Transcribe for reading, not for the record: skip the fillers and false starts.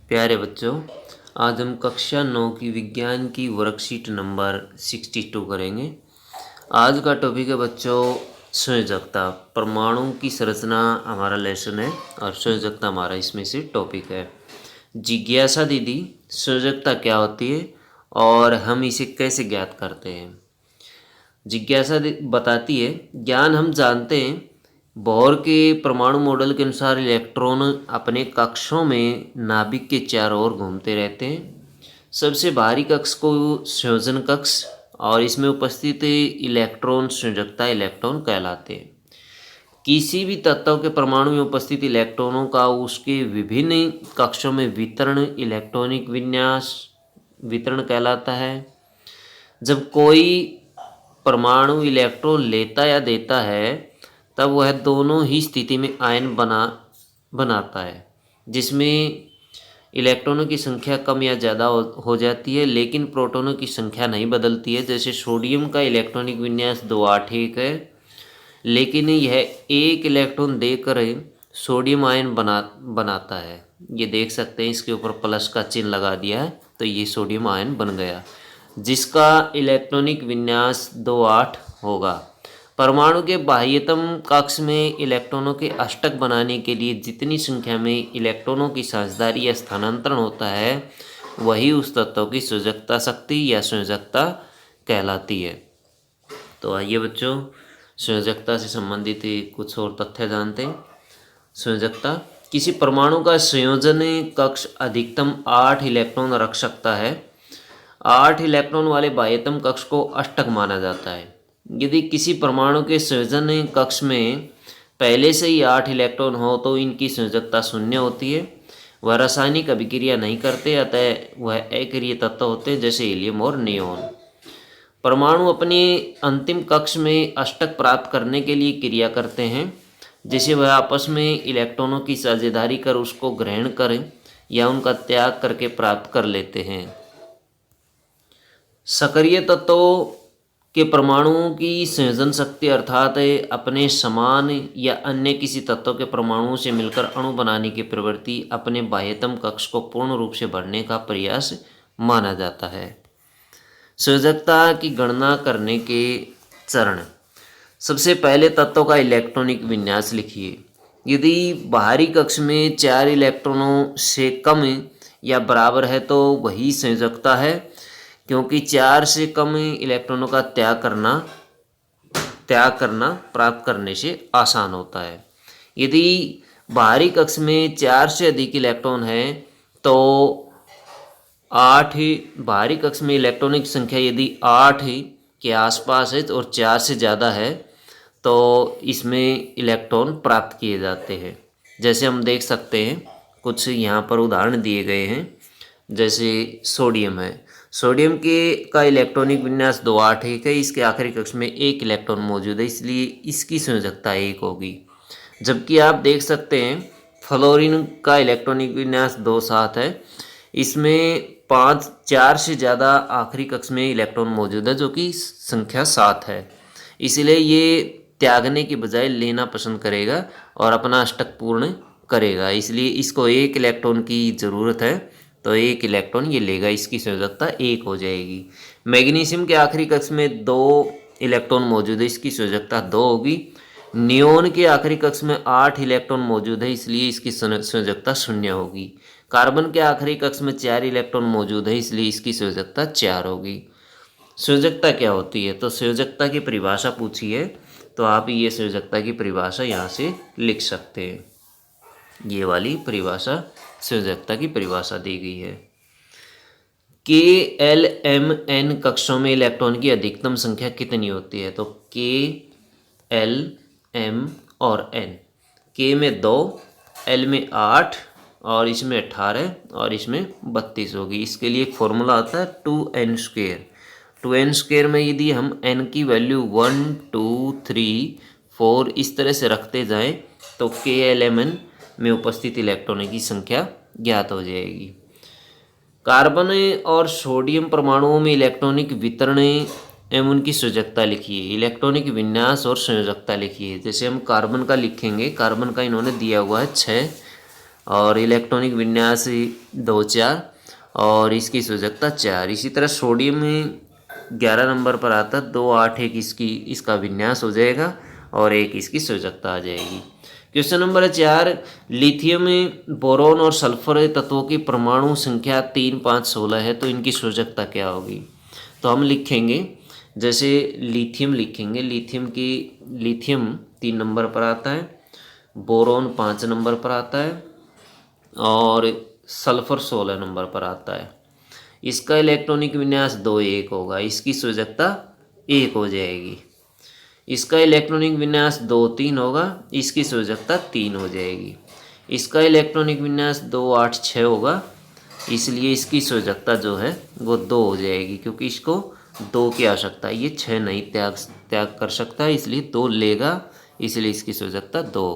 प्यारे बच्चों, आज हम कक्षा 9 की विज्ञान की वर्कशीट नंबर 62 करेंगे। आज का टॉपिक है बच्चों संयोजकता। परमाणु की संरचना हमारा लेसन है और संयोजकता हमारा इसमें से टॉपिक है। जिज्ञासा दीदी, संयोजकता क्या होती है और हम इसे कैसे ज्ञात करते हैं? जिज्ञासा बताती है, ज्ञान हम जानते हैं बोर के परमाणु मॉडल के अनुसार इलेक्ट्रॉन अपने कक्षों में नाभिक के चारों ओर घूमते रहते हैं। सबसे बाहरी कक्ष को संयोजन कक्ष और इसमें उपस्थित इलेक्ट्रॉन संयोजकता इलेक्ट्रॉन कहलाते हैं। किसी भी तत्व के परमाणु में उपस्थित इलेक्ट्रॉनों का उसके विभिन्न कक्षों में वितरण इलेक्ट्रॉनिक विन्यास वितरण कहलाता है। जब कोई परमाणु इलेक्ट्रॉन लेता या देता है तब वह दोनों ही स्थिति में आयन बनाता है, जिसमें इलेक्ट्रॉनों की संख्या कम या ज़्यादा हो जाती है, लेकिन प्रोटॉनों की संख्या नहीं बदलती है। जैसे सोडियम का इलेक्ट्रॉनिक विन्यास 281 है, लेकिन यह एक इलेक्ट्रॉन देकर सोडियम आयन बनाता है। ये देख सकते हैं, इसके ऊपर प्लस का चिन्ह लगा दिया है, तो ये सोडियम आयन बन गया, जिसका इलेक्ट्रॉनिक विन्यास 28 होगा। परमाणु के बाह्यतम कक्ष में इलेक्ट्रॉनों के अष्टक बनाने के लिए जितनी संख्या में इलेक्ट्रॉनों की साझेदारी या स्थानांतरण होता है, वही उस तत्व की संयोजकता शक्ति या संयोजकता कहलाती है। तो आइए बच्चों, संयोजकता से संबंधित कुछ और तथ्य जानते हैं। संयोजकता, किसी परमाणु का संयोजन कक्ष अधिकतम 8 इलेक्ट्रॉन रख सकता है। 8 इलेक्ट्रॉन वाले बाह्यतम कक्ष को अष्टक माना जाता है। यदि किसी परमाणु के संयोजन कक्ष में पहले से ही 8 इलेक्ट्रॉन हो तो इनकी संयोजकता शून्य होती है। वह रासायनिक अभिक्रिया नहीं करते, अतः वह अक्रिय तत्व होते हैं, जैसे हीलियम और नियोन। परमाणु अपने अंतिम कक्ष में अष्टक प्राप्त करने के लिए क्रिया करते हैं, जैसे वह आपस में इलेक्ट्रॉनों की साझेदारी कर उसको ग्रहण करें या उनका त्याग करके प्राप्त कर लेते हैं। सक्रिय तत्वों के परमाणुओं की संयोजन शक्ति अर्थात अपने समान या अन्य किसी तत्व के परमाणुओं से मिलकर अणु बनाने की प्रवृत्ति अपने बाह्यतम कक्ष को पूर्ण रूप से भरने का प्रयास माना जाता है। संयोजकता की गणना करने के चरण। सबसे पहले तत्व का इलेक्ट्रॉनिक विन्यास लिखिए। यदि बाहरी कक्ष में 4 इलेक्ट्रॉनों से कम या बराबर है तो वही संयोजकता है, क्योंकि 4 से कम इलेक्ट्रॉनों का त्याग करना प्राप्त करने से आसान होता है। यदि बाहरी कक्ष में 4 से अधिक इलेक्ट्रॉन है तो 8 बाहरी कक्ष में इलेक्ट्रॉनों की संख्या यदि 8 के आसपास है और 4 से ज़्यादा है तो इसमें इलेक्ट्रॉन प्राप्त किए जाते हैं। जैसे हम देख सकते हैं, कुछ यहाँ पर उदाहरण दिए गए हैं। जैसे सोडियम है, सोडियम के का इलेक्ट्रॉनिक विन्यास 281 है, इसके आखिरी कक्ष में 1 इलेक्ट्रॉन मौजूद है, इसलिए इसकी संयोजकता 1 होगी। जबकि आप देख सकते हैं फ्लोरीन का इलेक्ट्रॉनिक विन्यास 27 है, इसमें 4 से ज़्यादा आखिरी कक्ष में इलेक्ट्रॉन मौजूद है, जो कि संख्या 7 है। इसलिए ये त्यागने की बजाय लेना पसंद करेगा और अपना अष्टक पूर्ण करेगा, इसलिए इसको 1 इलेक्ट्रॉन की ज़रूरत है, तो 1 इलेक्ट्रॉन ये लेगा, इसकी संयोजकता 1 हो जाएगी। मैग्नीशियम के आखिरी कक्ष में 2 इलेक्ट्रॉन मौजूद है, इसकी संयोजकता 2 होगी। नियोन के आखिरी कक्ष में 8 इलेक्ट्रॉन मौजूद है, इसलिए इसकी संयोजकता 0 होगी। कार्बन के आखिरी कक्ष में 4 इलेक्ट्रॉन मौजूद है, इसलिए इसकी संयोजकता 4 होगी। संयोजकता क्या होती है? तो संयोजकता की परिभाषा पूछी है, तो आप ये संयोजकता की परिभाषा यहाँ से लिख सकते हैं। ये वाली परिभाषा संयोजकता की परिभाषा दी गई है। के एल एम एन कक्षों में इलेक्ट्रॉन की अधिकतम संख्या कितनी होती है? तो के एल एम और एन, के में 2, एल में 8 और इसमें 18 और इसमें 32 होगी। इसके लिए एक फॉर्मूला आता है 2n²। 2n² में यदि हम n की वैल्यू 1 2 3 4 इस तरह से रखते जाएं तो के एल एम एन में उपस्थित इलेक्ट्रॉनों की संख्या ज्ञात हो जाएगी। कार्बन और सोडियम परमाणुओं में इलेक्ट्रॉनिक वितरण एवं उनकी संयोजकता लिखिए। इलेक्ट्रॉनिक विन्यास और संयोजकता लिखिए। जैसे हम कार्बन का लिखेंगे, कार्बन का इन्होंने दिया हुआ है 6 और इलेक्ट्रॉनिक विन्यास 2 4 और इसकी संयोजकता 4। इसी तरह सोडियम में 11 नंबर पर आता है 2 8 1 इसका विन्यास हो जाएगा और 1 इसकी संयोजकता आ जाएगी। क्वेश्चन नंबर है 4, लिथियम में बोरोन और सल्फर तत्वों की परमाणु संख्या 3 5 16 है, तो इनकी संयोजकता क्या होगी। तो हम लिखेंगे, जैसे लिथियम लिखेंगे, लिथियम 3 नंबर पर आता है, बोरोन 5 नंबर पर आता है और सल्फर 16 नंबर पर आता है। इसका इलेक्ट्रॉनिक विन्यास 2 1 होगा, इसकी संयोजकता 1 हो जाएगी। इसका इलेक्ट्रॉनिक विन्यास 2 3 होगा, इसकी संयोजकता 3 हो जाएगी। इसका इलेक्ट्रॉनिक विन्यास 2 8 6 होगा, इसलिए इसकी संयोजकता जो है वो 2 हो जाएगी, क्योंकि इसको 2 की आवश्यकता है, ये 6 नहीं त्याग कर सकता, इसलिए 2 लेगा, इसलिए इसकी संयोजकता 2।